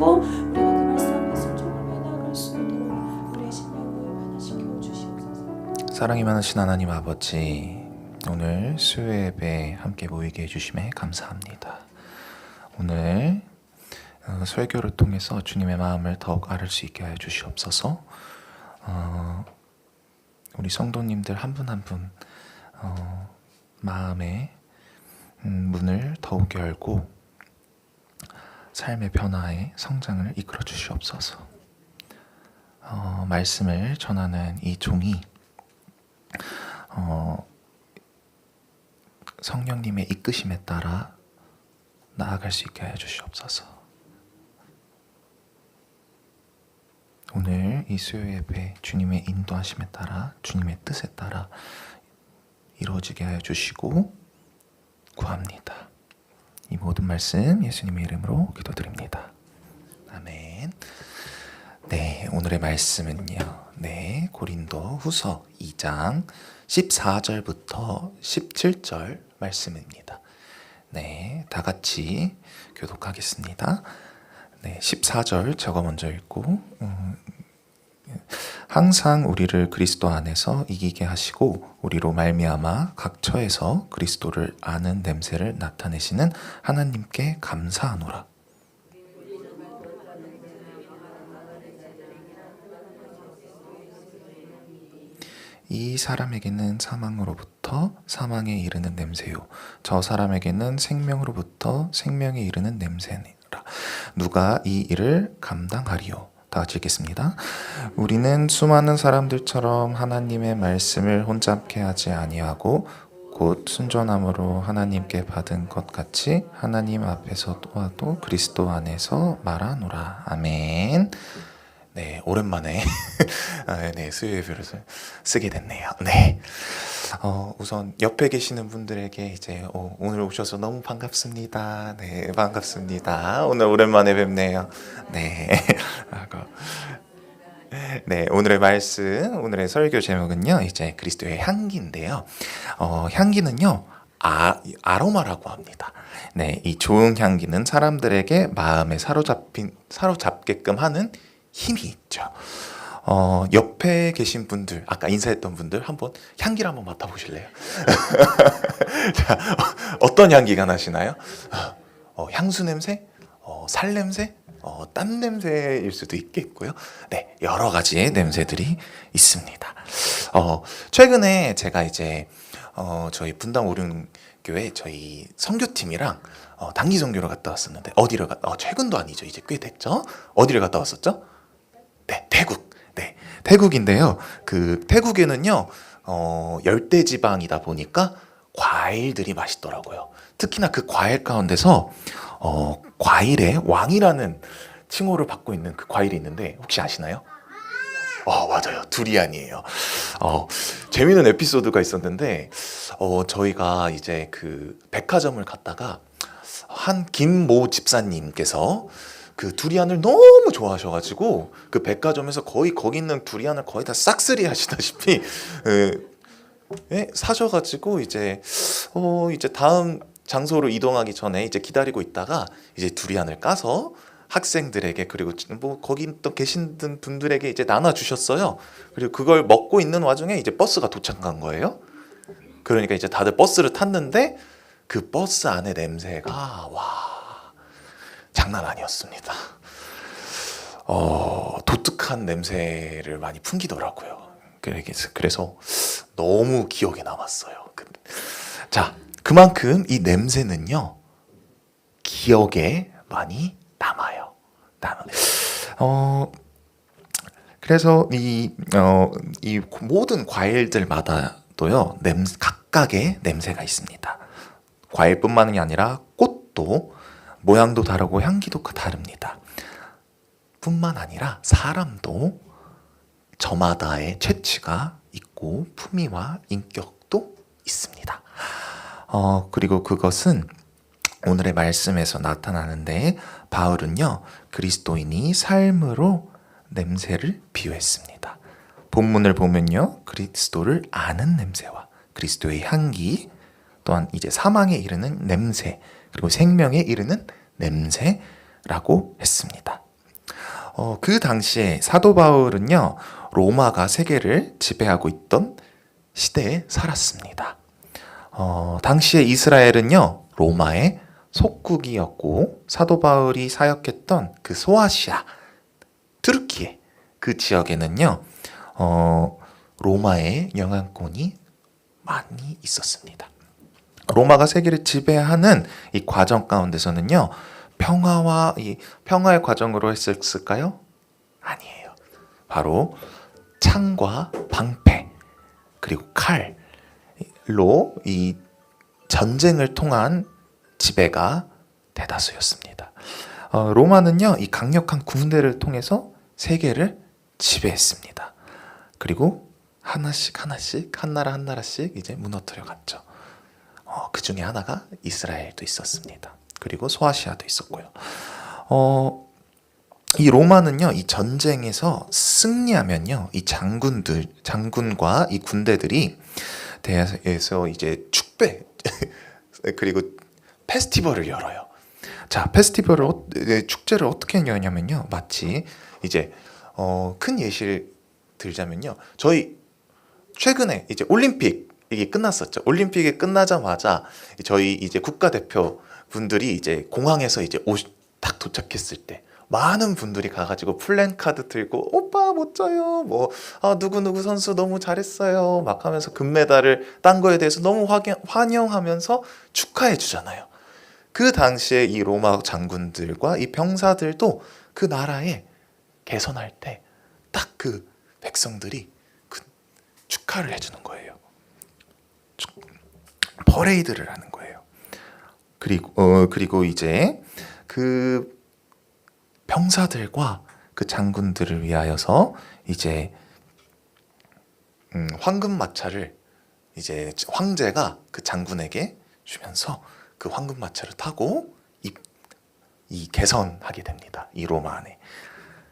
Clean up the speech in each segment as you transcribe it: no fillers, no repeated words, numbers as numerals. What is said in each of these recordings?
주시고 우리가 그 말씀 앞에 순종하며 나아갈 수 있도록 우리의 심령을 변화시켜 주시옵소서. 사랑이 많으신 하나님 아버지, 오늘 수요 예배 함께 모이게 해주심에 감사합니다. 오늘 설교를 통해서 주님의 마음을 더욱 알을 수 있게 하여 주시옵소서. 우리 성도님들 한 분 한 분 마음의 문을 더욱 열고 삶의 변화에 성장을 이끌어 주시옵소서. 말씀을 전하는 이 종이 성령님의 이끄심에 따라 나아갈 수 있게 하여 주시옵소서. 오늘 이 수요 예배 주님의 인도하심에 따라, 주님의 뜻에 따라 이루어지게 하여 주시고 구합니다. 이 모든 말씀 예수님의 이름으로 기도드립니다. 아멘. 네, 오늘의 말씀은요. 네, 고린도 후서 2장 14절부터 17절 말씀입니다. 네, 다 같이 교독하겠습니다. 네, 14절 제가 먼저 읽고 항상 우리를 그리스도 안에서 이기게 하시고 우리로 말미암아 각 처에서 그리스도를 아는 냄새를 나타내시는 하나님께 감사하노라. 이 사람에게는 사망으로부터 사망에 이르는 냄새요, 저 사람에게는 생명으로부터 생명에 이르는 냄새니라. 누가 이 일을 감당하리요? 다 같이 읽겠습니다. 우리는 수많은 사람들처럼 하나님의 말씀을 혼잡케 하지 아니하고 곧 순전함으로 하나님께 받은 것 같이 하나님 앞에서도 그리스도 안에서 말하노라. 아멘. 네, 오랜만에 네, 수요 예배를 쓰게 됐네요. 네. 우선 옆에 계시는 분들에게 이제 오늘 오셔서 너무 반갑습니다. 네, 반갑습니다. 오늘 오랜만에 뵙네요. 네. 네, 오늘의 말씀, 오늘의 설교 제목은요, 이제 그리스도의 향기인데요. 향기는요, 아로마라고 합니다. 네, 이 좋은 향기는 사람들에게 마음에 사로잡게끔 하는 힘이 있죠. 옆에 계신 분들, 아까 인사했던 분들 한번 향기를 한번 맡아보실래요? 자, 어떤 향기가 나시나요? 향수 냄새? 살 냄새? 땀 냄새일 수도 있겠고요. 네, 여러 가지의 냄새들이 있습니다. 최근에 제가 이제 저희 분당 오륜교회 저희 선교팀이랑 단기 선교를 갔다 왔었는데 최근도 아니죠. 이제 꽤 됐죠. 어디를 갔다 왔었죠? 네, 태국. 네, 태국인데요. 그 태국에는요, 열대 지방이다 보니까 과일들이 맛있더라고요. 특히나 그 과일 가운데서 과일의 왕이라는 칭호를 받고 있는 그 과일이 있는데 혹시 아시나요? 맞아요. 두리안이에요. 재미있는 에피소드가 있었는데 저희가 이제 그 백화점을 갔다가 한 김모 집사님께서 그 두리안을 너무 좋아하셔가지고 그 백화점에서 거의 거기 있는 두리안을 거의 다 싹쓸이 하시다시피 사셔가지고 이제 다음 장소로 이동하기 전에 이제 기다리고 있다가 이제 두리안을 까서 학생들에게 그리고 뭐 거기 또 계신 분들에게 이제 나눠주셨어요. 그리고 그걸 먹고 있는 와중에 이제 버스가 도착한 거예요. 그러니까 이제 다들 버스를 탔는데 그 버스 안에 냄새가 장난 아니었습니다. 독특한 냄새를 많이 풍기더라고요. 그래서 너무 기억에 남았어요. 자, 그만큼 이 냄새는요, 기억에 많이 남아요. 그래서 이 모든 과일들마다도요, 각각의 냄새가 있습니다. 과일뿐만이 아니라 꽃도 모양도 다르고 향기도 다릅니다. 뿐만 아니라 사람도 저마다의 체취가 있고 품위와 인격도 있습니다. 그리고 그것은 오늘의 말씀에서 나타나는데 바울은요, 그리스도인이 삶으로 냄새를 비유했습니다. 본문을 보면요, 그리스도를 아는 냄새와 그리스도의 향기, 또한 이제 사망에 이르는 냄새, 그리고 생명에 이르는 냄새라고 했습니다. 그 당시에 사도 바울은요, 로마가 세계를 지배하고 있던 시대에 살았습니다. 당시에 이스라엘은요, 로마의 속국이었고, 사도 바울이 사역했던 그 소아시아, 투르키에 그 지역에는요, 로마의 영향권이 많이 있었습니다. 로마가 세계를 지배하는 이 과정 가운데서는요, 평화의 과정으로 했을까요? 아니에요. 바로 창과 방패 그리고 칼로 이 전쟁을 통한 지배가 대다수였습니다. 로마는요, 이 강력한 군대를 통해서 세계를 지배했습니다. 그리고 하나씩 한 나라 한 나라씩 이제 무너뜨려 갔죠. 그 중에 하나가 이스라엘도 있었습니다. 그리고 소아시아도 있었고요. 이 로마는요, 이 전쟁에서 승리하면요, 이 장군과 이 군대들이 대해서 이제 축배 그리고 페스티벌을 열어요. 자, 축제를 어떻게 여냐면요, 마치 이제 큰 예시를 들자면요, 저희 최근에 이제 올림픽이 끝났었죠. 올림픽이 끝나자마자 저희 이제 국가대표 분들이 이제 공항에서 이제 딱 도착했을 때 많은 분들이 가가지고 플랜카드 들고 오빠 멋져요, 뭐 누구누구 선수 너무 잘했어요 막 하면서 금메달을 딴 거에 대해서 너무 환영하면서 축하해 주잖아요. 그 당시에 이 로마 장군들과 이 병사들도 그 나라에 개선할 때 딱 그 백성들이 그 축하를 해주는 거예요. 퍼레이드를 하는 거예요. 그리고 이제 그 병사들과 그 장군들을 위하여서 이제 황금 마차를 이제 황제가 그 장군에게 주면서 그 황금 마차를 타고 이 개선하게 됩니다. 이 로마 안에.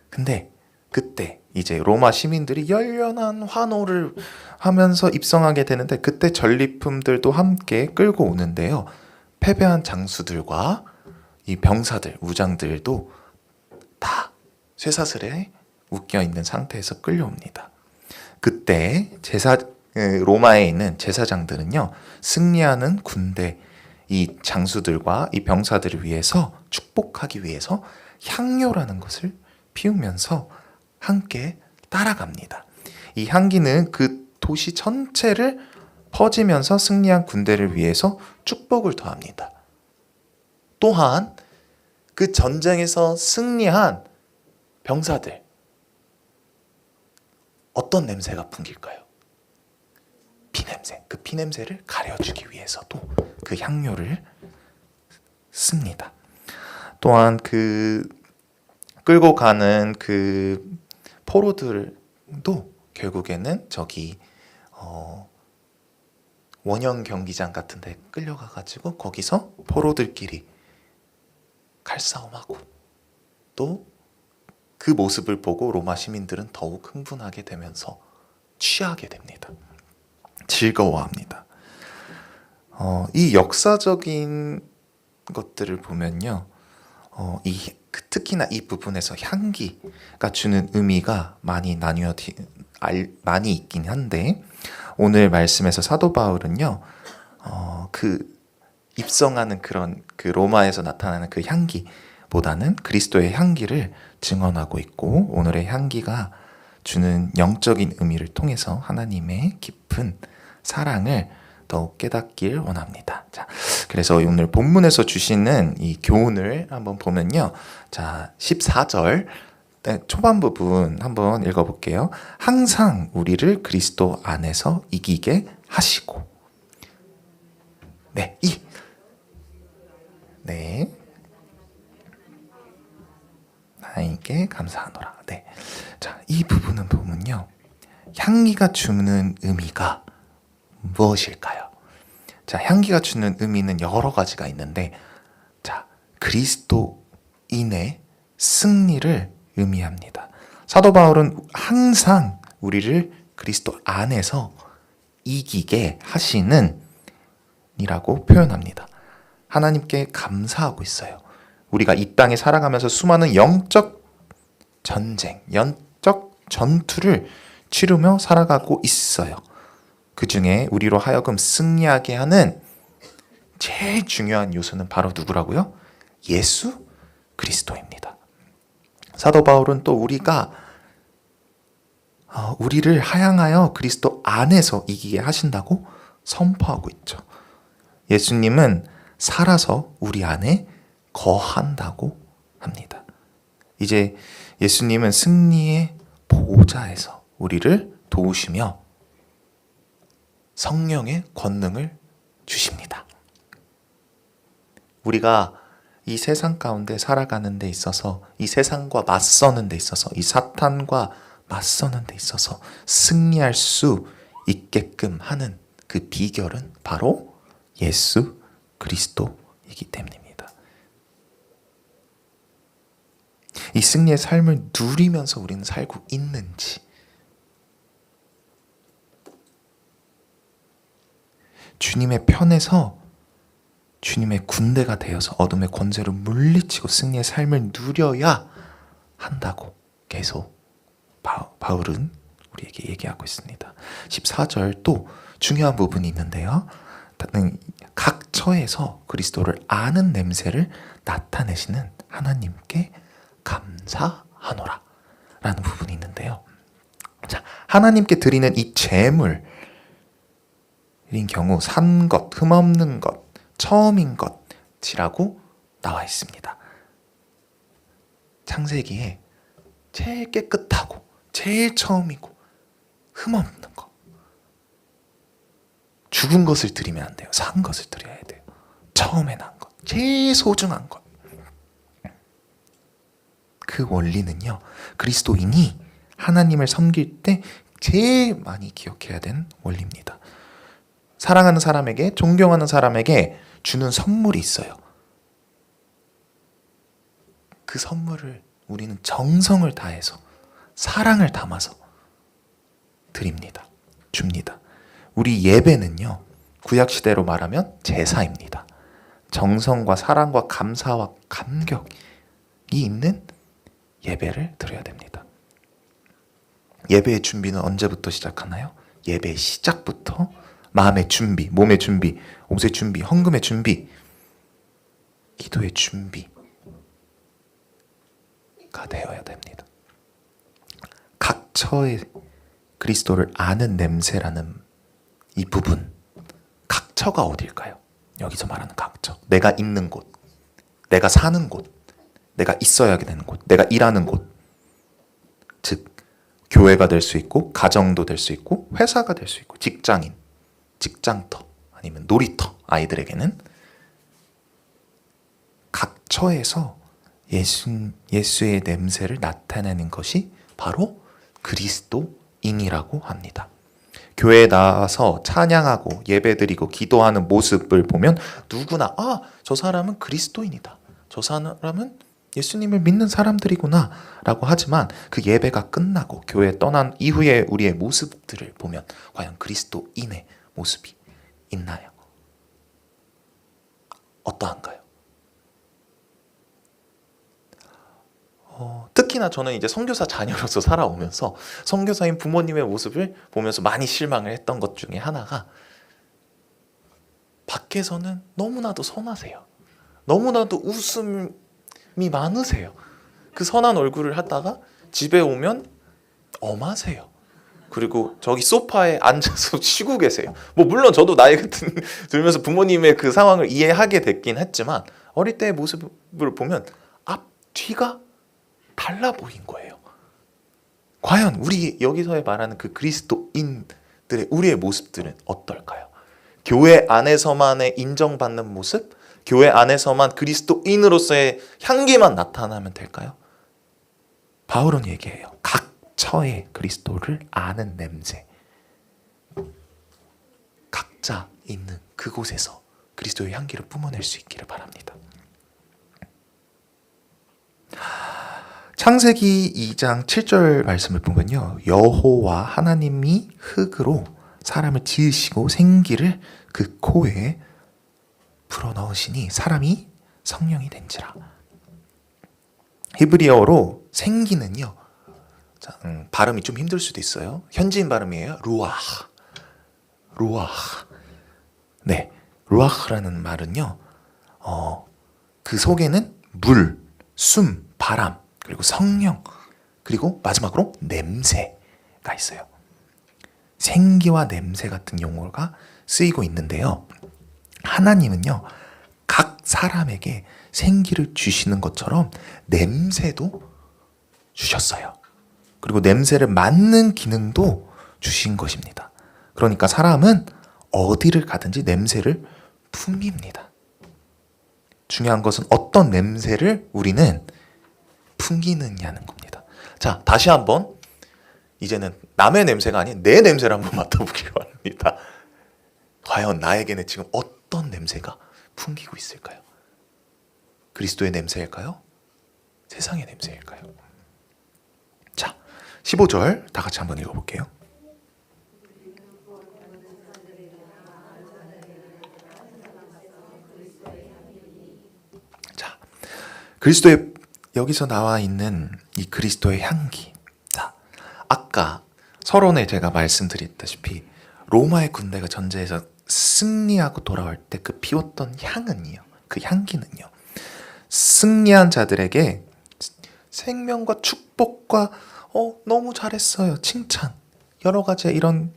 근데 그때 이제 로마 시민들이 열렬한 환호를 하면서 입성하게 되는데, 그때 전리품들도 함께 끌고 오는데요, 패배한 장수들과 이 병사들, 무장들도 다 쇠사슬에 묶여 있는 상태에서 끌려옵니다. 그때 로마에 있는 제사장들은요, 승리하는 군대, 이 장수들과 이 병사들을 위해서 축복하기 위해서 향료라는 것을 피우면서 함께 따라갑니다. 이 향기는 그 도시 전체를 퍼지면서 승리한 군대를 위해서 축복을 더합니다. 또한 그 전쟁에서 승리한 병사들, 어떤 냄새가 풍길까요? 피냄새. 그 피냄새를 가려주기 위해서도 그 향료를 씁니다. 또한 그 끌고 가는 그 포로들도 결국에는 저기 원형 경기장 같은 데 끌려가 가지고 거기서 포로들끼리 칼싸움하고, 또 그 모습을 보고 로마 시민들은 더욱 흥분하게 되면서 취하게 됩니다. 즐거워합니다. 이 역사적인 것들을 보면요, 특히나 이 부분에서 향기가 주는 의미가 많이 있긴 한데, 오늘 말씀에서 사도 바울은요, 그 입성하는 그런 그 로마에서 나타나는 그 향기보다는 그리스도의 향기를 증언하고 있고, 오늘의 향기가 주는 영적인 의미를 통해서 하나님의 깊은 사랑을 더욱 깨닫길 원합니다. 자, 그래서 오늘 본문에서 주시는 이 교훈을 한번 보면요, 자, 14절 초반 부분 한번 읽어볼게요. 항상 우리를 그리스도 안에서 이기게 하시고, 하나님께 감사하노라. 자, 이 부분은 보면요, 향기가 주는 의미가 무엇일까요? 자, 향기가 주는 의미는 여러 가지가 있는데, 자, 그리스도인의 승리를 의미합니다. 사도 바울은 항상 우리를 그리스도 안에서 이기게 하시는 이라고 표현합니다. 하나님께 감사하고 있어요. 우리가 이 땅에 살아가면서 수많은 영적 전쟁, 영적 전투를 치르며 살아가고 있어요. 그 중에 우리로 하여금 승리하게 하는 제일 중요한 요소는 바로 누구라고요? 예수 그리스도입니다. 사도 바울은 또 우리를 향하여 그리스도 안에서 이기게 하신다고 선포하고 있죠. 예수님은 살아서 우리 안에 거한다고 합니다. 이제 예수님은 승리의 보좌에서 우리를 도우시며 성령의 권능을 주십니다. 우리가 이 세상 가운데 살아가는 데 있어서, 이 세상과 맞서는 데 있어서, 이 사탄과 맞서는 데 있어서 승리할 수 있게끔 하는 그 비결은 바로 예수 그리스도이기 때문입니다. 이 승리의 삶을 누리면서 우리는 살고 있는지, 주님의 편에서 주님의 군대가 되어서 어둠의 권세를 물리치고 승리의 삶을 누려야 한다고 계속 바울은 우리에게 얘기하고 있습니다. 14절 또 중요한 부분이 있는데요. 각 처에서 그리스도를 아는 냄새를 나타내시는 하나님께 감사하노라 라는 부분이 있는데요. 자, 하나님께 드리는 이 제물인 경우 산 것, 흠없는 것, 처음인 것이라고 나와 있습니다. 창세기에 제일 깨끗하고 제일 처음이고 흠없는 것, 죽은 것을 드리면 안 돼요. 산 것을 드려야 돼요. 처음에 난 것, 제일 소중한 것. 그 원리는요, 그리스도인이 하나님을 섬길 때 제일 많이 기억해야 되는 원리입니다. 사랑하는 사람에게, 존경하는 사람에게 주는 선물이 있어요. 그 선물을 우리는 정성을 다해서 사랑을 담아서 드립니다. 줍니다. 우리 예배는요, 구약시대로 말하면 제사입니다. 정성과 사랑과 감사와 감격이 있는 예배를 드려야 됩니다. 예배의 준비는 언제부터 시작하나요? 예배의 시작부터 마음의 준비, 몸의 준비, 옷의 준비, 헌금의 준비, 기도의 준비가 되어야 됩니다. 각 처의 그리스도를 아는 냄새라는 이 부분, 각 처가 어딜까요? 여기서 말하는 각 처, 내가 있는 곳, 내가 사는 곳, 내가 있어야 되는 곳, 내가 일하는 곳, 즉 교회가 될 수 있고, 가정도 될 수 있고, 회사가 될 수 있고, 직장인, 직장터, 아니면 놀이터, 아이들에게는 각 처에서 예수의 냄새를 나타내는 것이 바로 그리스도인이라고 합니다. 교회에 나와서 찬양하고 예배드리고 기도하는 모습을 보면 누구나 저 사람은 그리스도인이다, 저 사람은 예수님을 믿는 사람들이구나 라고 하지만, 그 예배가 끝나고 교회 떠난 이후에 우리의 모습들을 보면 과연 그리스도인의 모습이 있나요? 어떠한가요? 특히나 저는 이제 선교사 자녀로서 살아오면서 선교사인 부모님의 모습을 보면서 많이 실망을 했던 것 중에 하나가, 밖에서는 너무나도 선하세요. 너무나도 웃음이 많으세요. 그 선한 얼굴을 하다가 집에 오면 엄하세요. 그리고 저기 소파에 앉아서 쉬고 계세요. 물론 저도 나이 들면서 부모님의 그 상황을 이해하게 됐긴 했지만, 어릴 때의 모습을 보면 앞, 뒤가 달라 보인 거예요. 과연 우리 여기서 말하는 그 그리스도인들의 우리의 모습들은 어떨까요? 교회 안에서만의 인정받는 모습, 교회 안에서만 그리스도인으로서의 향기만 나타나면 될까요? 바울은 얘기해요. 각 처의 그리스도를 아는 냄새, 각자 있는 그곳에서 그리스도의 향기를 뿜어낼 수 있기를 바랍니다. 창세기 2장 7절 말씀을 보면요, 여호와 하나님이 흙으로 사람을 지으시고 생기를 그 코에 불어넣으시니 사람이 성령이 된지라. 히브리어로 생기는요. 자, 발음이 좀 힘들 수도 있어요. 현지인 발음이에요. 루아흐. 루아흐. 네, 루아흐라는 말은요. 그 속에는 물, 숨, 바람, 그리고 성령, 그리고 마지막으로 냄새가 있어요. 생기와 냄새 같은 용어가 쓰이고 있는데요. 하나님은요, 각 사람에게 생기를 주시는 것처럼 냄새도 주셨어요. 그리고 냄새를 맡는 기능도 주신 것입니다. 그러니까 사람은 어디를 가든지 냄새를 풍깁니다. 중요한 것은 어떤 냄새를 우리는 풍기느냐는 겁니다. 자, 다시 한번 이제는 남의 냄새가 아닌 내 냄새를 한번 맡아보기로 합니다. 과연 나에게는 지금 어떤 냄새가 풍기고 있을까요? 그리스도의 냄새일까요? 세상의 냄새일까요? 자, 15절 다 같이 한번 읽어볼게요. 자, 그리스도의 여기서 나와 있는 이 그리스도의 향기. 자, 아까 서론에 제가 말씀드렸다시피 로마의 군대가 전쟁에서 승리하고 돌아올 때 그 피웠던 향은요, 그 향기는요, 승리한 자들에게 생명과 축복과 너무 잘했어요, 칭찬, 여러 가지 이런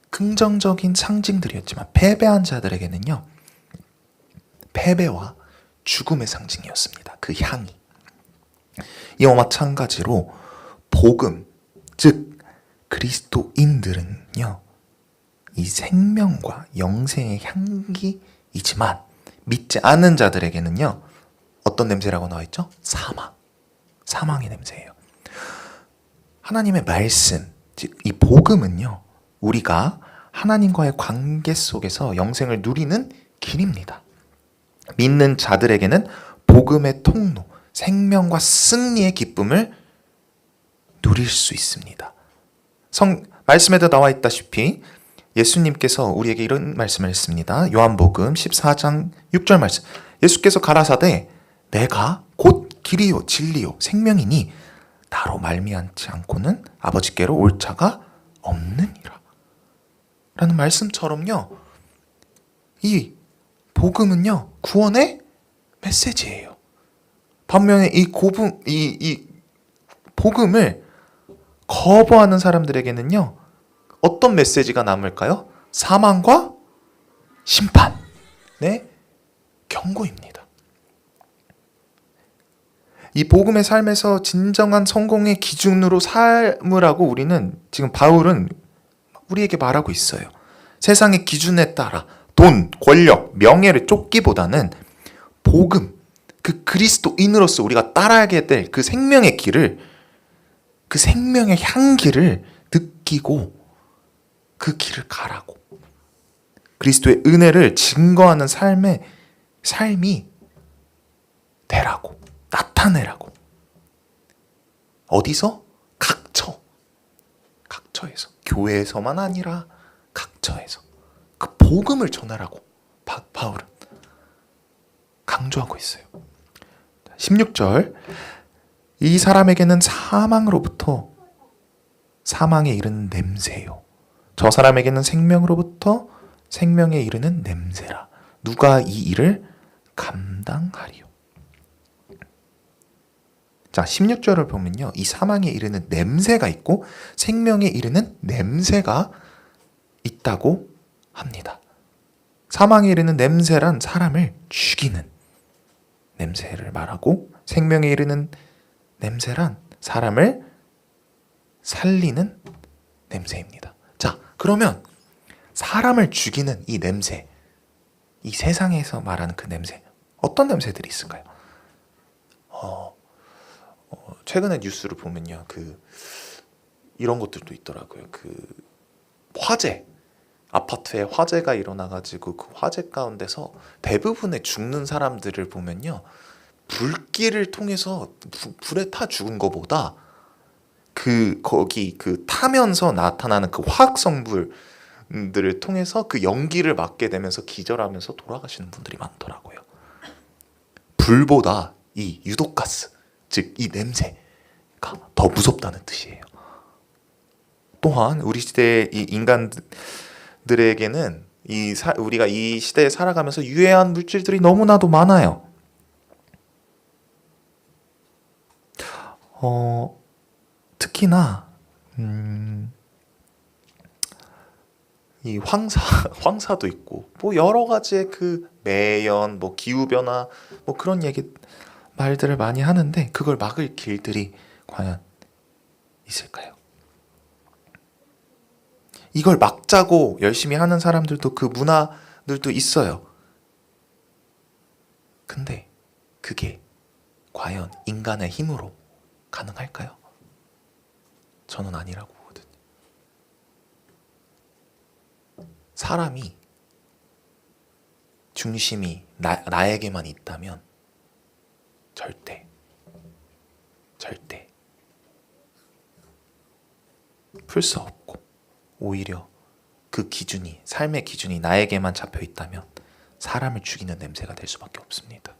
긍정적인 상징들이었지만 패배한 자들에게는요, 패배와 죽음의 상징이었습니다. 그 향이. 이와 마찬가지로 복음, 즉 그리스도인들은요, 이 생명과 영생의 향기이지만 믿지 않은 자들에게는요, 어떤 냄새라고 나와 있죠? 사망의 냄새예요. 하나님의 말씀, 즉 이 복음은요, 우리가 하나님과의 관계 속에서 영생을 누리는 길입니다. 믿는 자들에게는 복음의 통로, 생명과 승리의 기쁨을 누릴 수 있습니다. 말씀에도 나와 있다시피 예수님께서 우리에게 이런 말씀을 했습니다. 요한복음 14장 6절 말씀. 예수께서 가라사대 내가 곧 길이요 진리요 생명이니 나로 말미암지 않고는 아버지께로 올 자가 없느니라. 라는 말씀처럼요, 이 복음은요, 구원의 메시지예요. 반면에 이 복음을 거부하는 사람들에게는요, 어떤 메시지가 남을까요? 사망과 심판의 경고입니다. 이 복음의 삶에서 진정한 성공의 기준으로 삶으라고 우리는, 지금 바울은 우리에게 말하고 있어요. 세상의 기준에 따라 돈, 권력, 명예를 쫓기보다는 복음, 그 그리스도인으로서 우리가 따라야 될 그 생명의 길을, 그 생명의 향기를 느끼고 그 길을 가라고. 그리스도의 은혜를 증거하는 삶이 되라고. 나타내라고. 어디서? 각처에서. 교회에서만 아니라 각처에서. 그 복음을 전하라고 바울은 강조하고 있어요. 16절. 이 사람에게는 사망으로부터 사망에 이르는 냄새요, 저 사람에게는 생명으로부터 생명에 이르는 냄새라. 누가 이 일을 감당하리요. 자, 16절을 보면요, 이 사망에 이르는 냄새가 있고 생명에 이르는 냄새가 있다고 합니다. 사망에 이르는 냄새란 사람을 죽이는 냄새를 말하고, 생명에 이르는 냄새란 사람을 살리는 냄새입니다. 자, 그러면 사람을 죽이는 이 냄새, 이 세상에서 말하는 그 냄새, 어떤 냄새들이 있을까요? 최근에 뉴스를 보면요, 이런 것들도 있더라고요. 화재, 아파트에 화재가 일어나가지고 그 화재 가운데서 대부분의 죽는 사람들을 보면요, 불길을 통해서 불에 타 죽은 것보다 거기 타면서 나타나는 그 화학 성분들을 통해서 그 연기를 맡게 되면서 기절하면서 돌아가시는 분들이 많더라고요. 불보다 이 유독가스, 즉 이 냄새가 더 무섭다는 뜻이에요. 또한 우리 시대의 이 인간들에게는 우리가 이 시대에 살아가면서 유해한 물질들이 너무나도 많아요. 특히나 이 황사도 있고 뭐 여러 가지의 그 매연, 뭐 기후 변화, 뭐 그런 말들을 많이 하는데 그걸 막을 길들이 과연 있을까요? 이걸 막자고 열심히 하는 사람들도 그 문화들도 있어요. 근데 그게 과연 인간의 힘으로 가능할까요? 저는 아니라고 보거든요. 사람이 중심이 나에게만 있다면 절대 풀 수 없고, 오히려 그 기준이, 삶의 기준이 나에게만 잡혀 있다면 사람을 죽이는 냄새가 될 수밖에 없습니다.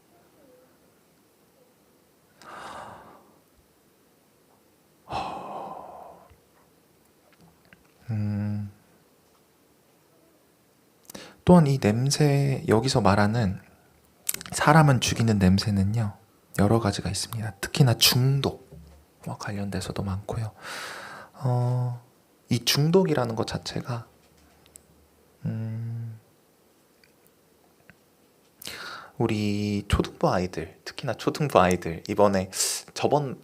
또한 이 냄새, 여기서 말하는 사람은 죽이는 냄새는요, 여러 가지가 있습니다. 특히나 중독과 관련돼서도 많고요. 이 중독이라는 것 자체가 우리 초등부 아이들, 특히나 초등부 아이들, 저번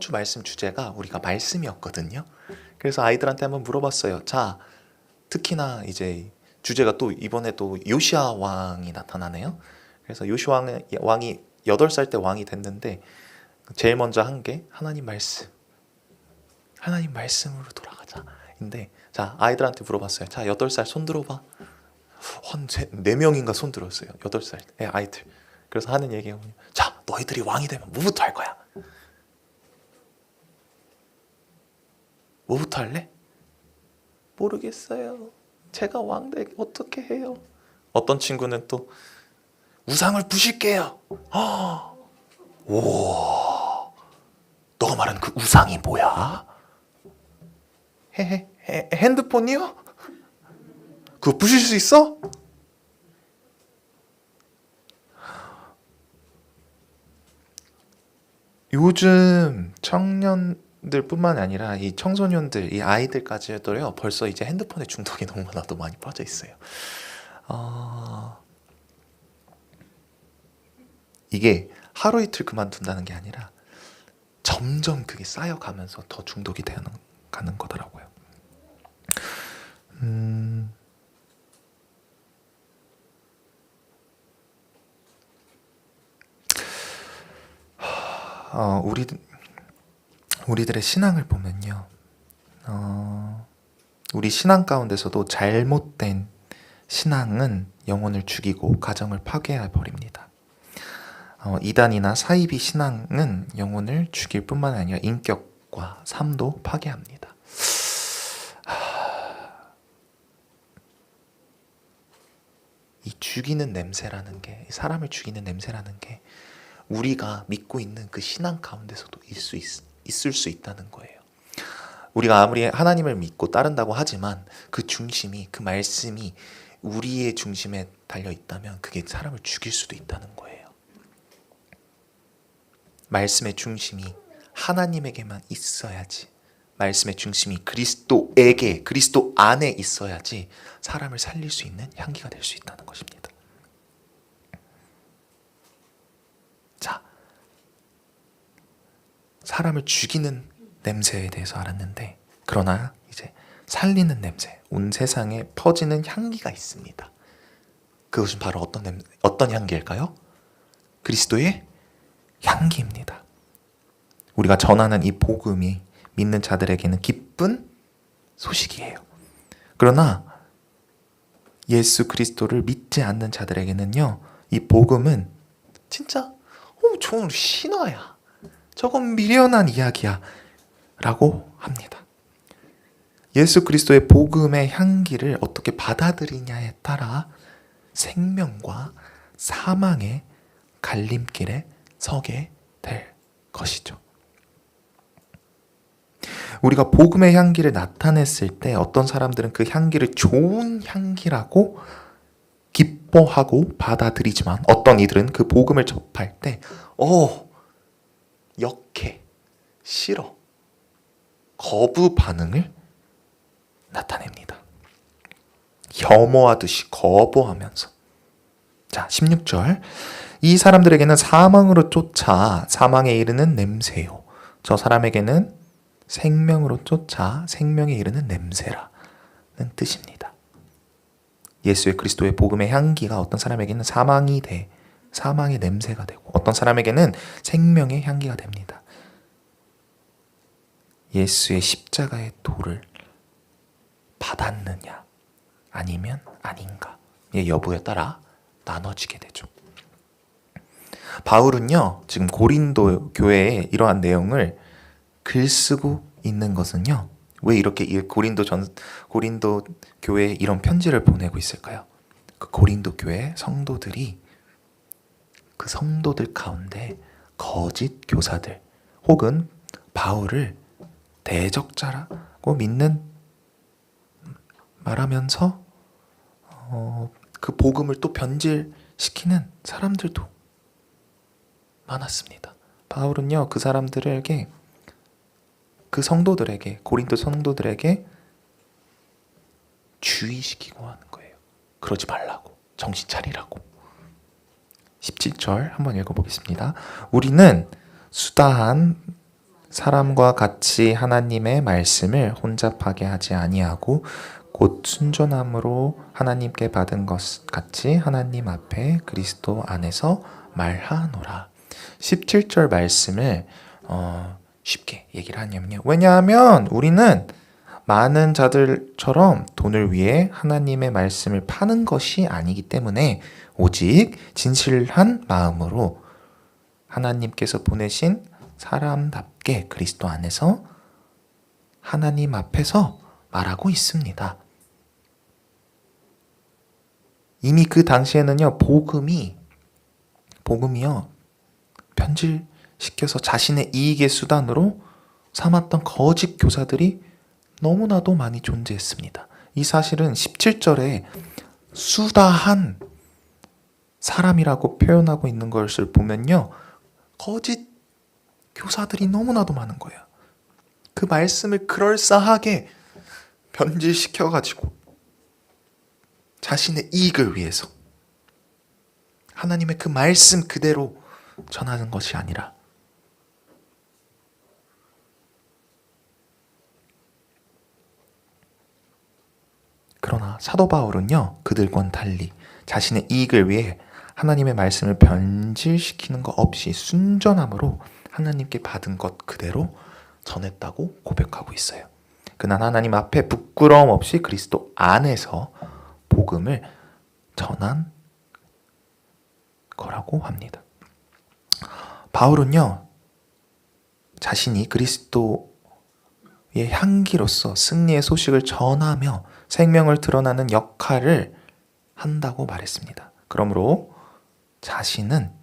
주 말씀 주제가 우리가 말씀이었거든요. 그래서 아이들한테 한번 물어봤어요. 자, 특히나 이제 주제가 또 이번에 또 요시야 왕이 나타나네요. 그래서 요시야 왕이 8살 때 왕이 됐는데 제일 먼저 한 게 하나님 말씀으로 돌아가자. 인데, 자, 아이들한테 물어봤어요. 자, 8살 손 들어봐. 한 4명인가 손 들었어요. 8살 아이들. 그래서 하는 얘기가 뭐냐, 자, 너희들이 왕이 되면 뭐부터 할 거야? 뭐부터 할래? 모르겠어요. 제가 왕 되게 어떻게 해요? 어떤 친구는 또 우상을 부실게요. 오, 너가 말하는 그 우상이 뭐야? 핸드폰이요? 그거 부실 수 있어? 요즘 청년들뿐만 아니라 이 청소년들, 이 아이들까지도요, 벌써 이제 핸드폰에 중독이 너무나도 많이 빠져 있어요. 이게 하루 이틀 그만둔다는 게 아니라 점점 그게 쌓여가면서 더 중독이 가는 거더라고요. 우리들의 신앙을 보면요, 우리 신앙 가운데서도 잘못된 신앙은 영혼을 죽이고 가정을 파괴해버립니다. 이단이나 사이비 신앙은 영혼을 죽일 뿐만 아니라 인격과 삶도 파괴합니다. 이 죽이는 냄새라는 게, 사람을 죽이는 냄새라는 게 우리가 믿고 있는 그 신앙 가운데서도 있을 수 있다는 거예요. 우리가 아무리 하나님을 믿고 따른다고 하지만 그 중심이, 그 말씀이 우리의 중심에 달려 있다면 그게 사람을 죽일 수도 있다는 거예요. 말씀의 중심이 하나님에게만 있어야지, 말씀의 중심이 그리스도 안에 있어야지 사람을 살릴 수 있는 향기가 될 수 있다는 것입니다. 자, 사람을 죽이는 냄새에 대해서 알았는데, 그러나 이제 살리는 냄새, 온 세상에 퍼지는 향기가 있습니다. 그것은 바로 어떤 향기일까요? 그리스도의 향기입니다. 우리가 전하는 이 복음이 믿는 자들에게는 기쁜 소식이에요. 그러나 예수 그리스도를 믿지 않는 자들에게는요, 이 복음은 진짜 저건 신화야, 저건 미련한 이야기야 라고 합니다. 예수 그리스도의 복음의 향기를 어떻게 받아들이냐에 따라 생명과 사망의 갈림길에 서게 될 것이죠. 우리가 복음의 향기를 나타냈을 때 어떤 사람들은 그 향기를 좋은 향기라고 기뻐하고 받아들이지만 어떤 이들은 그 복음을 접할 때 역해, 싫어, 거부 반응을 나타냅니다. 혐오하듯이 거부하면서. 자, 16절. 이 사람들에게는 사망으로 쫓아 사망에 이르는 냄새요. 저 사람에게는 생명으로 쫓아 생명에 이르는 냄새라는 뜻입니다. 예수의 그리스도의 복음의 향기가 어떤 사람에게는 사망의 냄새가 되고 어떤 사람에게는 생명의 향기가 됩니다. 예수의 십자가의 도를 받았느냐 아니면 아닌가의 여부에 따라 나눠지게 되죠. 바울은요, 지금 고린도 교회에 이러한 내용을 글쓰고 있는 것은요, 왜 이렇게 고린도 교회에 이런 편지를 보내고 있을까요? 그 고린도 교회 성도들이 그 성도들 가운데 거짓 교사들 혹은 바울을 대적자라고 믿는 말하면서 그 복음을 또 변질시키는 사람들도 많았습니다. 바울은요, 그 사람들에게, 그 성도들에게, 고린도 성도들에게 주의시키고 하는 거예요. 그러지 말라고, 정신 차리라고. 17절 한번 읽어보겠습니다. 우리는 수다한 사람과 같이 하나님의 말씀을 혼잡하게 하지 아니하고 곧 순전함으로 하나님께 받은 것 같이 하나님 앞에 그리스도 안에서 말하노라. 17절 말씀을 쉽게 얘기를 하냐면요. 왜냐하면 우리는 많은 자들처럼 돈을 위해 하나님의 말씀을 파는 것이 아니기 때문에 오직 진실한 마음으로 하나님께서 보내신 사람답게 그리스도 안에서 하나님 앞에서 말하고 있습니다. 이미 그 당시에는요, 복음이요, 변질시켜서 자신의 이익의 수단으로 삼았던 거짓 교사들이 너무나도 많이 존재했습니다. 이 사실은 17절에 수다한 사람이라고 표현하고 있는 것을 보면요, 거짓 교사들이 너무나도 많은 거예요. 그 말씀을 그럴싸하게 변질시켜가지고 자신의 이익을 위해서 하나님의 그 말씀 그대로 전하는 것이 아니라 그러나 사도 바울은요, 그들과는 달리 자신의 이익을 위해 하나님의 말씀을 변질시키는 것 없이 순전함으로 하나님께 받은 것 그대로 전했다고 고백하고 있어요. 그는 하나님 앞에 부끄러움 없이 그리스도 안에서 복음을 전한 거라고 합니다. 바울은요, 자신이 그리스도의 향기로서 승리의 소식을 전하며 생명을 드러나는 역할을 한다고 말했습니다. 그러므로 자신은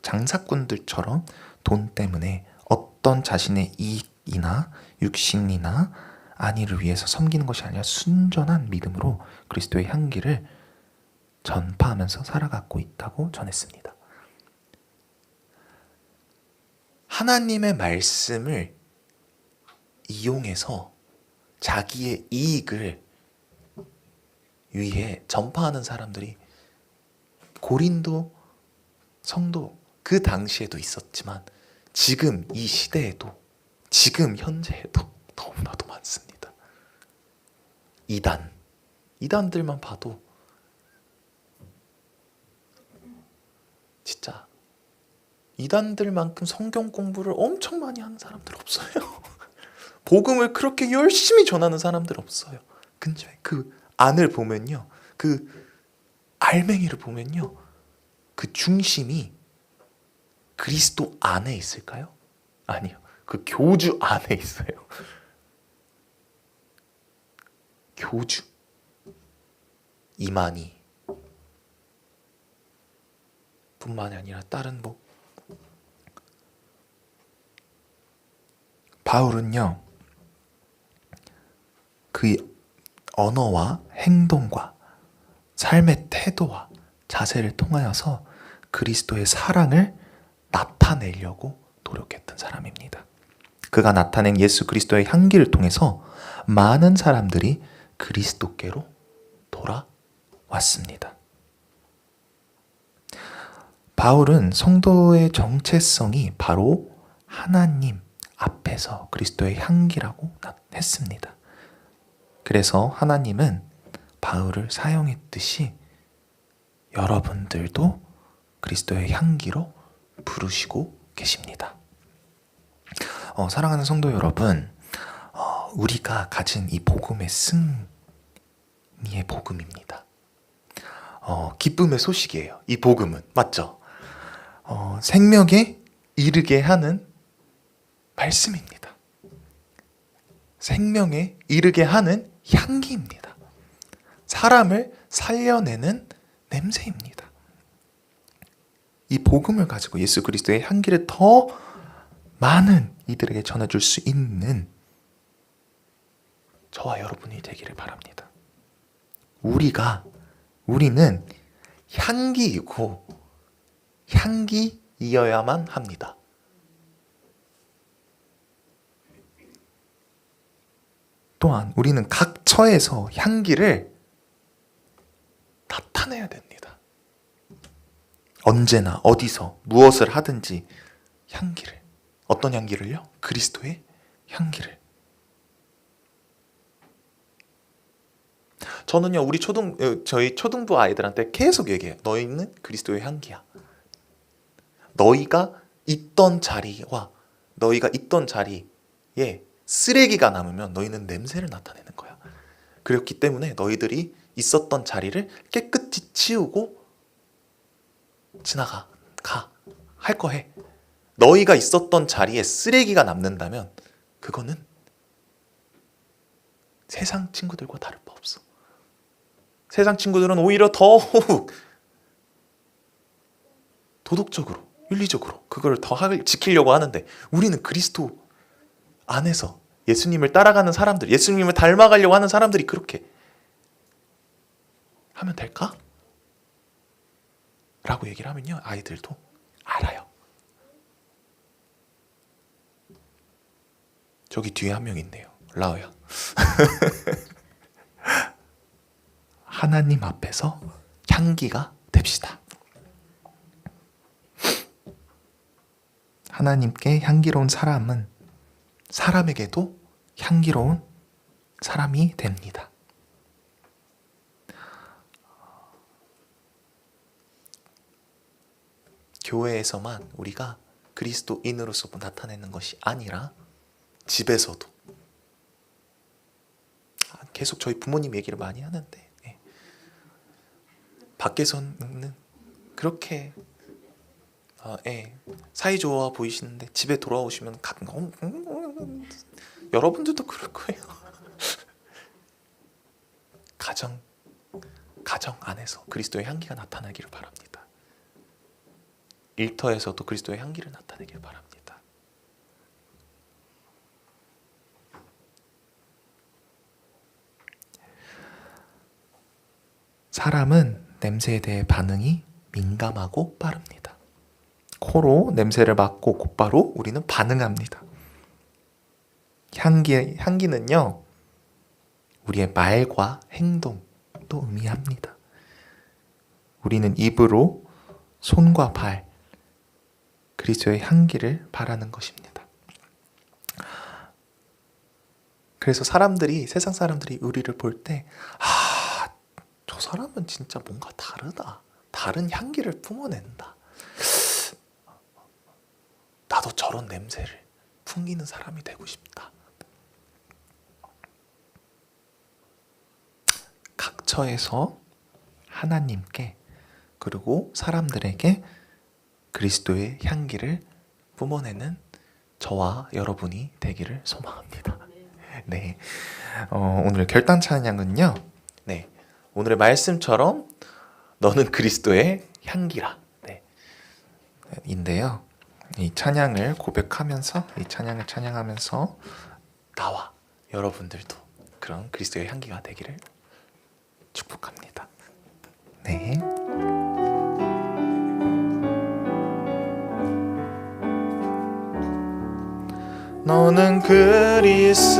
장사꾼들처럼 돈 때문에 어떤 자신의 이익이나 육신이나 안위를 위해서 섬기는 것이 아니라 순전한 믿음으로 그리스도의 향기를 전파하면서 살아가고 있다고 전했습니다. 하나님의 말씀을 이용해서 자기의 이익을 위해 전파하는 사람들이 고린도 성도 그 당시에도 있었지만 지금 이 시대에도 지금 현재에도 너무나도 많습니다. 이단들만 봐도 진짜 이단들만큼 성경 공부를 엄청 많이 하는 사람들 없어요. 복음을 그렇게 열심히 전하는 사람들 없어요. 근데 그 안을 보면요, 그 알맹이를 보면요, 그 중심이 그리스도 안에 있을까요? 아니요. 그 교주 안에 있어요. 교주, 이만희 뿐만이 아니라 다른 바울은요, 그 언어와 행동과 삶의 태도와 자세를 통하여서 그리스도의 사랑을 나타내려고 노력했던 사람입니다. 그가 나타낸 예수 그리스도의 향기를 통해서 많은 사람들이 그리스도께로 돌아왔습니다. 바울은 성도의 정체성이 바로 하나님 앞에서 그리스도의 향기라고 했습니다. 그래서 하나님은 바울을 사용했듯이 여러분들도 그리스도의 향기로 부르시고 계십니다. 사랑하는 성도 여러분, 우리가 가진 이 복음의 승리의 복음입니다. 기쁨의 소식이에요. 이 복음은 맞죠? 생명에 이르게 하는 말씀입니다. 생명에 이르게 하는 향기입니다. 사람을 살려내는 냄새입니다. 이 복음을 가지고 예수 그리스도의 향기를 더 많은 이들에게 전해줄 수 있는 저와 여러분이 되기를 바랍니다. 우리는 향기이고 향기이어야만 합니다. 또한 우리는 각 처에서 향기를 나타내야 됩니다. 언제나 어디서 무엇을 하든지 향기를, 어떤 향기를요? 그리스도의 향기를. 저는요, 저희 초등부 아이들한테 계속 얘기해요. 너희는 그리스도의 향기야. 너희가 있던 자리와 너희가 있던 자리에 쓰레기가 남으면 너희는 냄새를 나타내는 거야. 그렇기 때문에 너희들이 있었던 자리를 깨끗이 치우고 할 거 해. 너희가 있었던 자리에 쓰레기가 남는다면 그거는 세상 친구들과 다를 바 없어. 세상 친구들은 오히려 더욱 도덕적으로, 윤리적으로 그걸 더 지키려고 하는데, 우리는 그리스도 안에서 예수님을 따라가는 사람들, 예수님을 닮아가려고 하는 사람들이 그렇게 하면 될까? 라고 얘기를 하면요, 아이들도 알아요. 저기 뒤에 한 명 있네요. 라오야. 하나님 앞에서 향기가 됩시다. 하나님께 향기로운 사람은 사람에게도 향기로운 사람이 됩니다. 교회에서만 우리가 그리스도인으로서 나타내는 것이 아니라 집에서도, 계속 저희 부모님 얘기를 많이 하는데, 밖에서는 그렇게 사이좋아 보이시는데 집에 돌아오시면 가끔 여러분들도 그럴 거예요. 가정 안에서 그리스도의 향기가 나타나기를 바랍니다. 일터에서도 그리스도의 향기를 나타내기를 바랍니다. 사람은 냄새에 대해 반응이 민감하고 빠릅니다. 코로 냄새를 맡고 곧바로 우리는 반응합니다. 향기는요, 우리의 말과 행동도 의미합니다. 우리는 입으로 손과 발, 그리스도의 향기를 바라는 것입니다. 그래서 세상 사람들이 우리를 볼 때, 저 사람은 진짜 뭔가 다르다. 다른 향기를 뿜어낸다. 나도 저런 냄새를 풍기는 사람이 되고 싶다. 각처에서 하나님께 그리고 사람들에게 그리스도의 향기를 뿜어내는 저와 여러분이 되기를 소망합니다. 네, 오늘 결단 찬양은요, 오늘의 말씀처럼 너는 그리스도의 향기라, 인데요. 이 찬양을 고백하면서 이 찬양을 찬양하면서 나와 여러분들도 그런 그리스도의 향기가 되기를 축복합니다. 네. 너는 그리스도의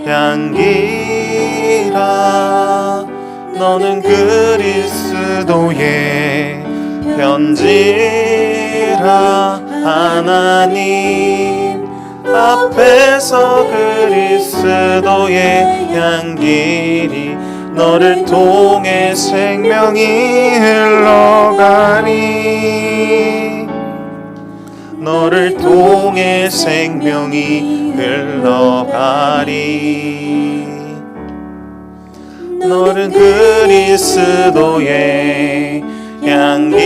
향기라. 너는 그리스도의 편지라. 하나님 앞에서 그리스도의 향기니 너를 통해 생명이 흘러가니. 너를 통해 생명이 흘러가리. 너는 그리스도의 향기라.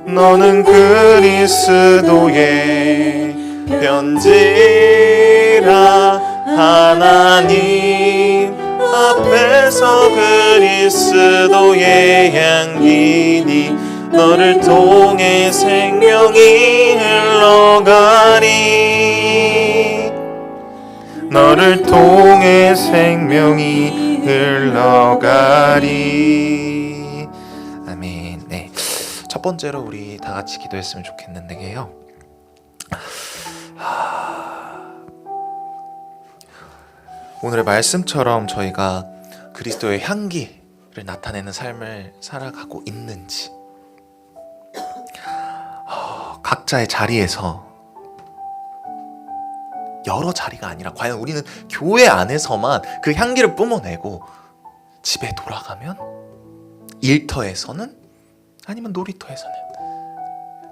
너는 그리스도의 편지라. 하나님 앞에서 그리스도의 향기니 너를 통해 생명이 흘러가리. 너를 통해 생명이 흘러가리. 아멘. 네. 첫 번째로 우리 다 같이 기도했으면 좋겠는데요. 오늘의 말씀처럼 저희가 그리스도의 향기를 나타내는 삶을 살아가고 있는지, 각자의 자리에서, 여러 자리가 아니라 과연 우리는 교회 안에서만 그 향기를 뿜어내고 집에 돌아가면, 일터에서는, 아니면 놀이터에서는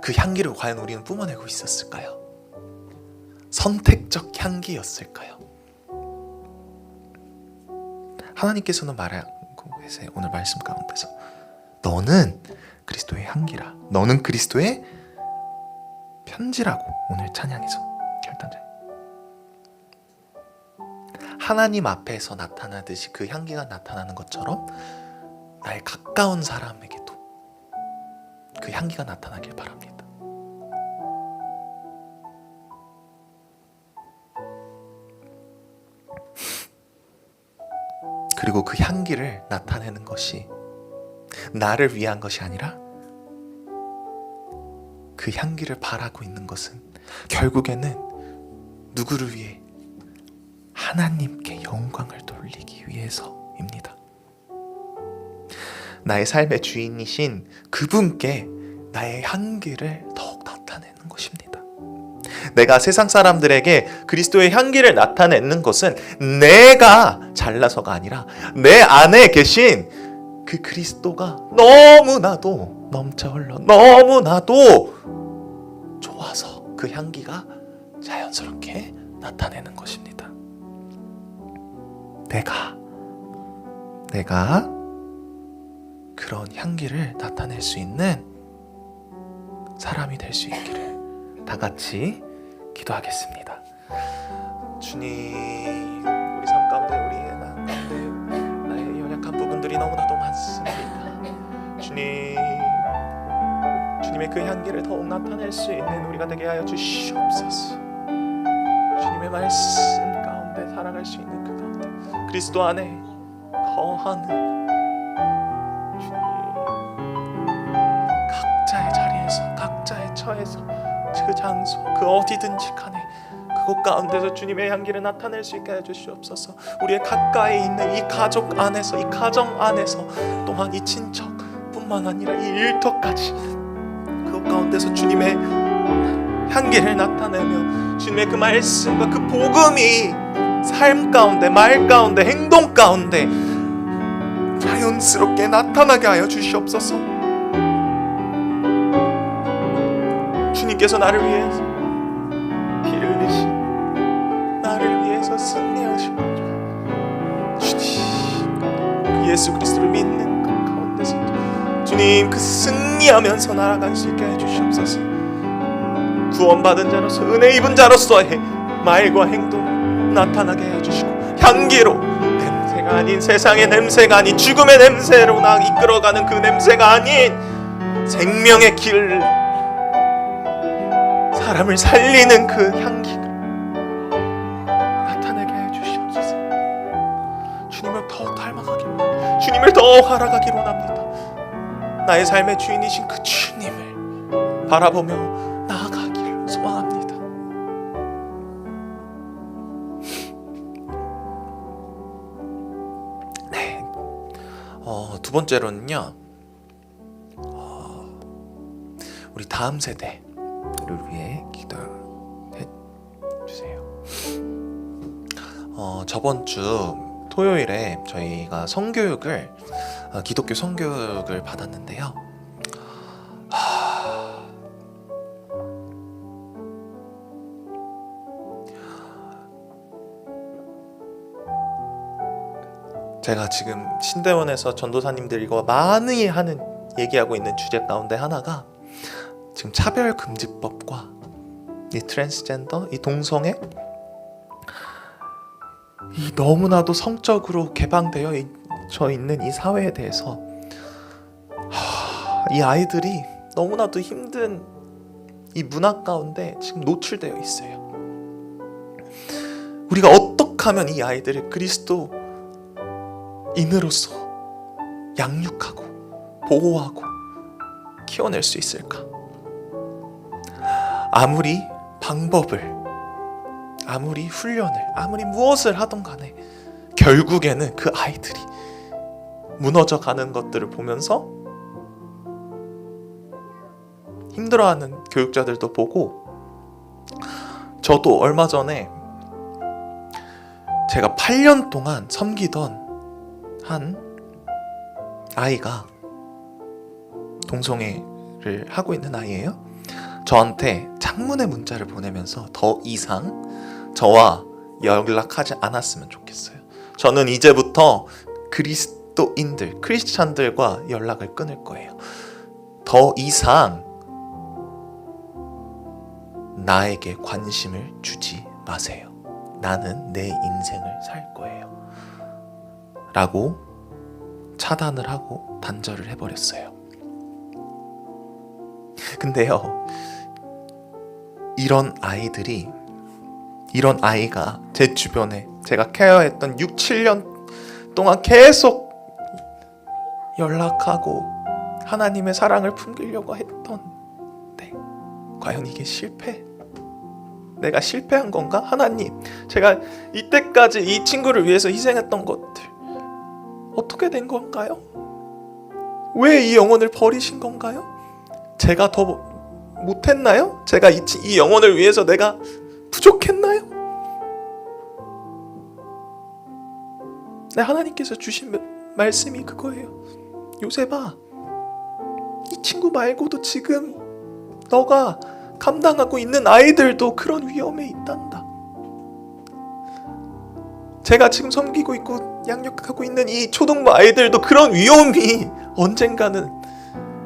그 향기를 과연 우리는 뿜어내고 있었을까요? 선택적 향기였을까요? 하나님께서는 말하고 계세요. 오늘 말씀 가운데서 너는 그리스도의 향기라. 너는 그리스도의 편지라고 오늘 찬양에서 결단돼. 하나님 앞에서 나타나듯이 그 향기가 나타나는 것처럼 나의 가까운 사람에게도 그 향기가 나타나길 바랍니다. 그리고 그 향기를 나타내는 것이 나를 위한 것이 아니라 그 향기를 바라고 있는 것은 결국에는 누구를 위해? 하나님께 영광을 돌리기 위해서입니다. 나의 삶의 주인이신 그분께 나의 향기를 더욱 나타내는 것입니다. 내가 세상 사람들에게 그리스도의 향기를 나타내는 것은 내가 잘나서가 아니라 내 안에 계신 그 그리스도가 너무나도 넘쳐 흘러 너무나도 좋아서 그 향기가 자연스럽게 나타내는 것입니다. 내가 그런 향기를 나타낼 수 있는 사람이 될 수 있기를 다 같이 기도하겠습니다. 주님, 우리 삶 가운데, 우리의 나 가운데 나의 연약한 부분들이 너무나도 많습니다. 주님의 그 향기를 더욱 나타낼 수 있는 우리가 되게 하여 주시옵소서. 주님의 말씀 가운데 살아갈 수 있는 그 가운데 그리스도 안에 거하는 주님, 각자의 자리에서, 각자의 처에서, 그 장소, 그 어디든지 간에 그곳 가운데서 주님의 향기를 나타낼 수 있게 해주시옵소서. 우리의 가까이 있는 이 가족 안에서, 이 가정 안에서, 또한 이 친척뿐만 아니라 이 일터까지 그곳 가운데서 주님의 향기를 나타내며 주님의 그 말씀과 그 복음이 삶 가운데, 말 가운데, 행동 가운데 자연스럽게 나타나게 하여 주시옵소서. 주님께서 나를 위해서 피 흘리시, 나를 위해서 승리하시고 주님, 그 예수 그리스도를 믿는 그 가운데서 주님 그 승리하면서 날아갈 수 있게 해주시옵소서. 구원받은 자로서, 은혜 입은 자로서의 말과 행동 나타나게 해주시고, 향기로, 냄새가 아닌 세상의 냄새가 아닌 죽음의 냄새로 나 이끌어가는 그 냄새가 아닌 생명의 길, 사람을 살리는 그 향기를 나타내게 해 주시옵소서. 주님을 더 닮아가기로, 주님을 더 알아가기로 합니다. 나의 삶의 주인이신 그 주님을 바라보며 나아가기를 소망합니다. 네, 두 번째로는요, 우리 다음 세대를 위해 기도해 주세요. 저번 주 토요일에 저희가 성교육을 기독교 성교육을 받았는데요. 제가 지금 신대원에서 전도사님들과 많이 얘기하고 있는 주제 가운데 하나가 지금 차별금지법과 이 트랜스젠더, 이 동성애, 이 너무나도 성적으로 개방되어 있는 이 사회에 대해서 이 아이들이 너무나도 힘든 이 문화 가운데 지금 노출되어 있어요. 우리가 어떻게 하면 이 아이들을 그리스도인으로서 양육하고 보호하고 키워낼 수 있을까? 아무리 방법을, 아무리 훈련을, 아무리 무엇을 하던 간에 결국에는 그 아이들이 무너져 가는 것들을 보면서 힘들어하는 교육자들도 보고, 저도 얼마 전에 제가 8년 동안 섬기던 한 아이가 동성애를 하고 있는 아이예요. 저한테 장문의 문자를 보내면서 더 이상 저와 연락하지 않았으면 좋겠어요. 저는 이제부터 그리스도인들, 크리스찬들과 연락을 끊을 거예요. 더 이상 나에게 관심을 주지 마세요. 나는 내 인생을 살 거예요. 라고 차단을 하고 단절을 해버렸어요. 근데요, 이런 아이가 제 주변에 제가 케어했던 6, 7년 동안 계속 연락하고 하나님의 사랑을 풍기려고 했던데, 과연 이게 내가 실패한 건가? 하나님, 제가 이때까지 이 친구를 위해서 희생했던 것들 어떻게 된 건가요? 왜 이 영혼을 버리신 건가요? 제가 더 못했나요? 제가 이 영혼을 위해서 내가 부족했나요? 네, 하나님께서 주신 말씀이 그거예요. 요셉아, 이 친구 말고도 지금 너가 감당하고 있는 아이들도 그런 위험에 있단다. 제가 지금 섬기고 있고 양육하고 있는 이 초등부 아이들도 그런 위험이 언젠가는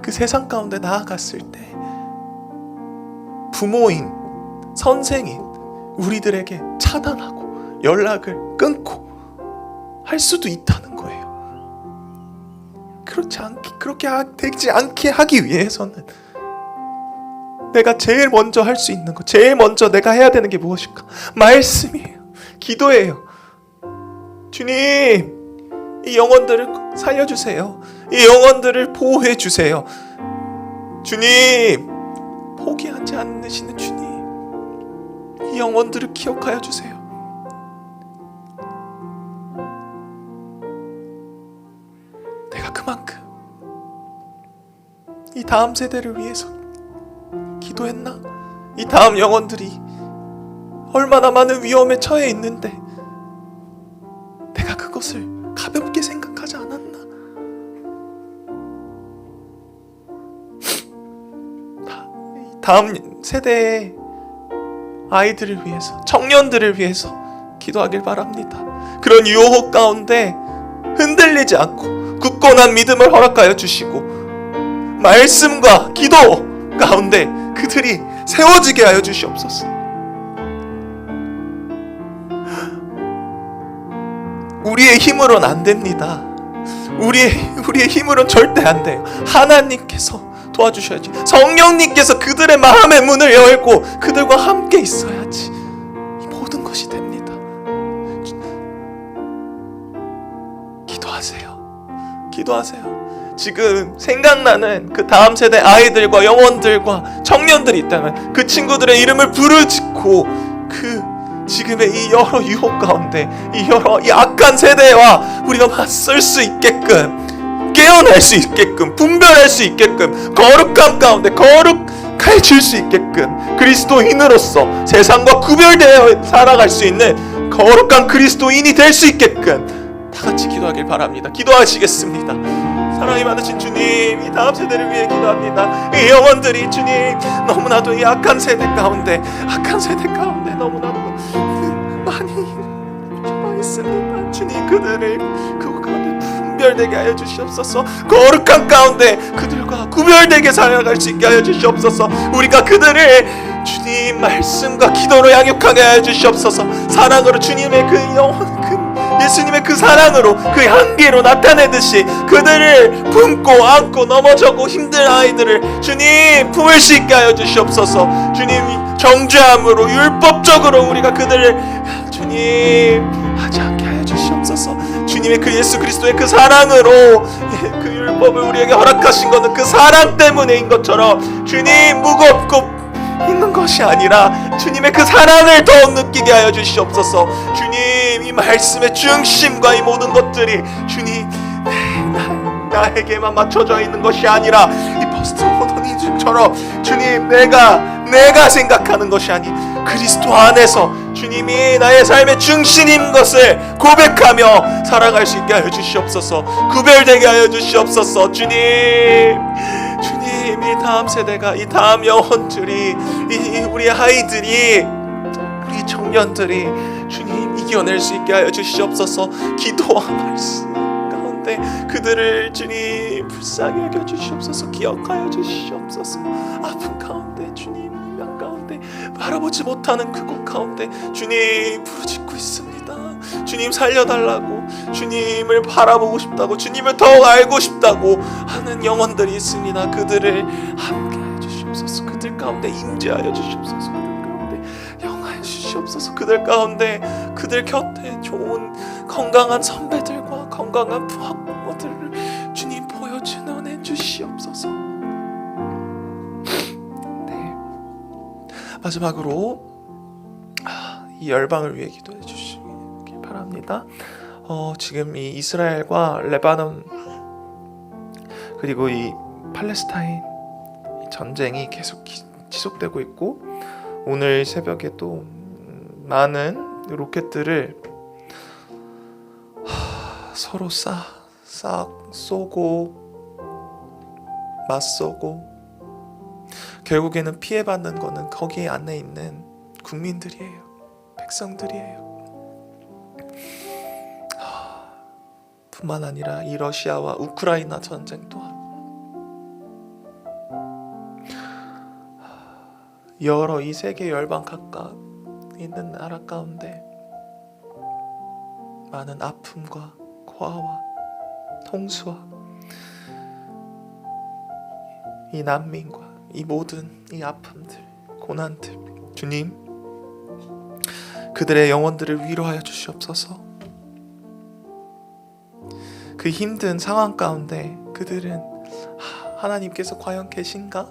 그 세상 가운데 나아갔을 때 부모인, 선생인 우리들에게 차단하고 연락을 끊고 할 수도 있다는 거예요. 그렇게 되지 않게 하기 위해서는 내가 제일 먼저 할 수 있는 거, 제일 먼저 내가 해야 되는 게 무엇일까? 말씀이에요. 기도예요. 주님, 이 영혼들을 살려주세요. 이 영혼들을 보호해 주세요. 주님, 포기하지 않으시는 주님, 이 영혼들을 기억하여 주세요. 내가 그만큼 이 다음 세대를 위해서 기도했나? 이 다음 영혼들이 얼마나 많은 위험에 처해 있는데 내가 그것을 가볍게 생각하지 않았나? 다음 세대의 아이들을 위해서, 청년들을 위해서 기도하길 바랍니다. 그런 유혹 가운데 흔들리지 않고 굳건한 믿음을 허락하여 주시고 말씀과 기도 가운데 그들이 세워지게 하여 주시옵소서. 우리의 힘으로는 안 됩니다. 우리의 힘으로는 절대 안 돼요. 하나님께서 도와주셔야지. 성령님께서 그들의 마음의 문을 열고 그들과 함께 있어야지 이 모든 것이 됩니다. 기도하세요. 지금 생각나는 그 다음 세대 아이들과 영혼들과 청년들이 있다면 그 친구들의 이름을 부르짖고 그 지금의 이 여러 유혹 가운데 이 여러 이 악한 세대와 우리가 맞설 수 있게끔, 깨어날 수 있게끔, 분별할 수 있게끔, 거룩함 가운데 거룩해질 수 있게끔, 그리스도인으로서 세상과 구별되어 살아갈 수 있는 거룩한 그리스도인이 될 수 있게끔 다 같이 기도하길 바랍니다. 기도하시겠습니다. 사랑이 많으신 주님, 이 다음 세대를 위해 기도합니다. 이 영혼들이 주님 너무나도 이 악한 세대 가운데 너무나도 많이 좁아 있습니다. 주님 그들을 그 가운데 분별되게 하여 주시옵소서. 거룩한 가운데 그들과 구별되게 살아갈 수 있게 하여 주시옵소서. 우리가 그들을 주님 말씀과 기도로 양육하게 하여 주시옵소서. 사랑으로 주님의 그 영혼, 예수님의 그 사랑으로, 그 향기로 나타내듯이 그들을 품고 안고 넘어져고 힘든 아이들을 주님 품을 수 있게 하여 주시옵소서. 주님 정죄함으로 율법적으로 우리가 그들을 주님 하지 않게 하여 주시옵소서. 주님의 그 예수 그리스도의 그 사랑으로 그 율법을 우리에게 허락하신 것은 그 사랑 때문에인 것처럼 주님 무겁고 있는 것이 아니라 주님의 그 사랑을 더욱 느끼게 하여 주시옵소서. 주님 이 말씀의 중심과 이 모든 것들이 주님 나에게만 맞춰져 있는 것이 아니라 이 포스트 모더니즘처럼 주님 내가 생각하는 것이 아닌 그리스도 안에서 주님이 나의 삶의 중심인 것을 고백하며 살아갈 수 있게 하여 주시옵소서. 구별되게 하여 주시옵소서. 주님 이 다음 세대가, 이 다음 영혼들이, 우리 아이들이, 우리 청년들이 주님 이겨낼 수 있게 하여 주시옵소서. 기도와 말씀 가운데 그들을 주님 불쌍히 여겨 주시옵소서. 기억하여 주시옵소서. 아픈 가운데 주님 이면 가운데 바라보지 못하는 그곳 가운데 주님 부르짖고 있습니다. 주님 살려달라고, 주님을 바라보고 싶다고, 주님을 더욱 알고 싶다고 하는 영혼들이 있습니다. 그들을 함께하여 주시옵소서. 그들 가운데 임재하여 주시옵소서. 그들 가운데 영하여 주시옵소서. 그들 가운데 그들 곁에 좋은 건강한 선배들과 건강한 부학부모들을 주님 보여주는 은혜 주시옵소서. 네. 마지막으로 이 열방을 위해 기도해 주시기 바랍니다. 지금 이 이스라엘과 레바논 그리고 이 팔레스타인 이 전쟁이 계속 지속되고 있고, 오늘 새벽에 또 많은 로켓들을 서로 쏘고 맞쏘고, 결국에는 피해받는 거는 거기 안에 있는 국민들이에요. 백성들이에요. 뿐만 아니라 이 러시아와 우크라이나 전쟁 또한 여러 이 세계 열방 각각 있는 나라 가운데 많은 아픔과 고아와 홍수와 이 난민과 이 모든 이 아픔들, 고난들, 주님 그들의 영혼들을 위로하여 주시옵소서. 그 힘든 상황 가운데 그들은 하나님께서 과연 계신가?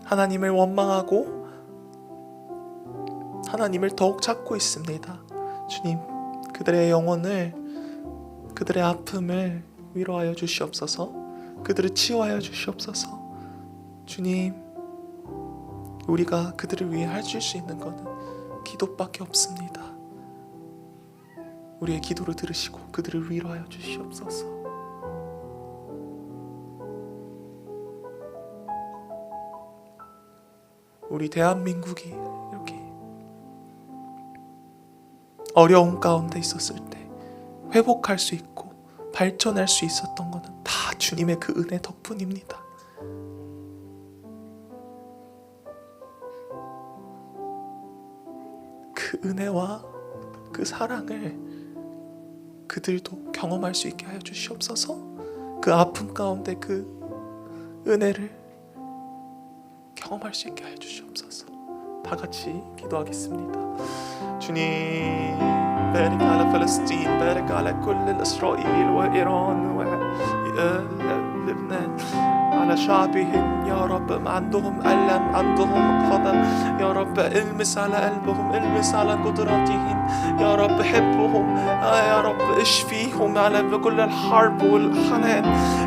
하나님을 원망하고 하나님을 더욱 찾고 있습니다. 주님, 그들의 영혼을, 그들의 아픔을 위로하여 주시옵소서. 그들을 치유하여 주시옵소서. 주님, 우리가 그들을 위해 해줄 수 있는 것은 기도밖에 없습니다. 우리의 기도를 들으시고 그들을 위로하여 주시옵소서. 우리 대한민국이 이렇게 어려운 가운데 있었을 때 회복할 수 있고 발전할 수 있었던 것은 다 주님의 그 은혜 덕분입니다. 그 은혜와 그 사랑을 그들도 경험할 수 있게 하여 주시옵소서. 그 아픔 가운데 그 은혜를 경험할 수 있게 해주시옵소서. 다 같이 기도하겠습니다. 주님, بارك على فلسطين، بارك على كل إسرائيل وإيران ولبنان، على شعبهم يا رب. عندهم ألم، عندهم غضب يا رب، المس على قلبهم، المس على قدراتهم يا رب. حبهم يا رب، اشفيهم على كل الحرب والحنان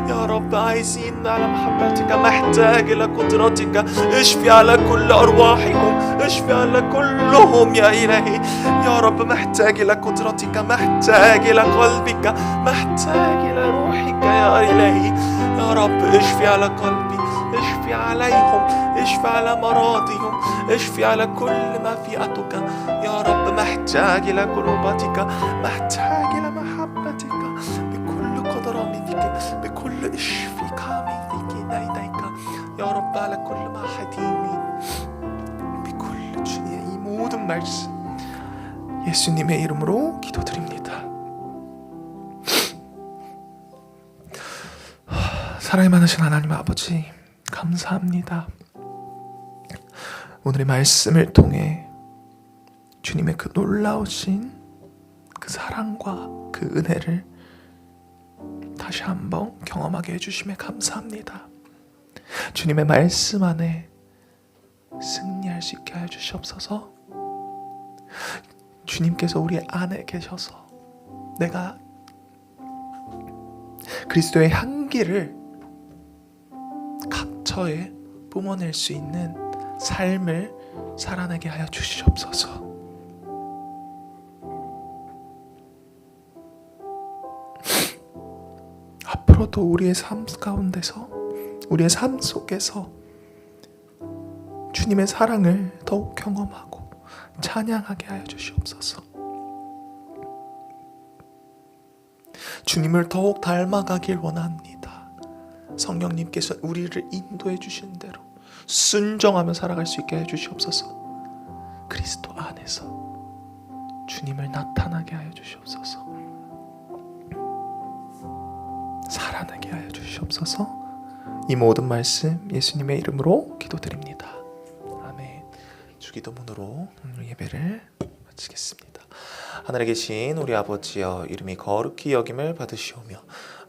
يا رب. عايزين على محبتك، محتاج إلى قدرتك. اشفي على كل أرواحهم، اشفي على كلهم يا إلهي يا رب. محتاج إلى قدرتك، محتاج إلى قلبك، محتاج إلى روحك يا إلهي يا رب. اشفي على قلبي، اشفي عليهم، اشفي على مرضهم، اشفي على كل ما فئتك يا رب. محتاج إلى قربتك، محتاج إلى محبتك بكل قدراتك، بكل اشفيك عميدك يديك يا رب. على كل ما حديمي بكل 주님의 이 모든 말씀 예수님의 이름으로 기도드립니다. 사랑이 많으신 하나님 아버지, 감사합니다. 오늘의 말씀을 통해 주님의 그 놀라우신 그 사랑과 그 은혜를 다시 한번 경험하게 해주심에 감사합니다. 주님의 말씀 안에 승리할 수 있게 해주시옵소서. 주님께서 우리 안에 계셔서 내가 그리스도의 향기를 각처에 뿜어낼 수 있는 삶을 살아내게 하여 주시옵소서. 앞으로도 우리의 삶 가운데서, 우리의 삶 속에서 주님의 사랑을 더욱 경험하고 찬양하게 하여 주시옵소서. 주님을 더욱 닮아가길 원합니다. 성령님께서 우리를 인도해 주신 대로 순종하며 살아갈 수 있게 해 주시옵소서. 그리스도 안에서 주님을 나타나게 하여 주시옵소서. 살아나게 하여 주시옵소서. 이 모든 말씀 예수님의 이름으로 기도드립니다. 아멘. 주기도문으로 오늘 예배를 마치겠습니다. 하늘에 계신 우리 아버지여, 이름이 거룩히 여김을 받으시오며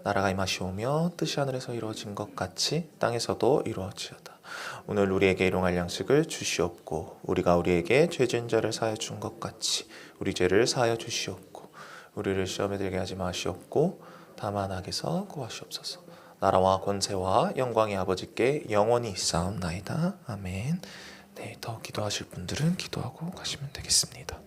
나라가 임하시오며 뜻이 하늘에서 이루어진 것 같이 땅에서도 이루어지어다. 오늘 우리에게 일용할 양식을 주시옵고 우리가 우리에게 죄진 자를 사하여 준 것 같이 우리 죄를 사하여 주시옵고 우리를 시험에 들게 하지 마시옵고 다만 악에서 구하시옵소서. 나라와 권세와 영광이 아버지께 영원히 있사옵나이다. 아멘. 네, 더 기도하실 분들은 기도하고 가시면 되겠습니다.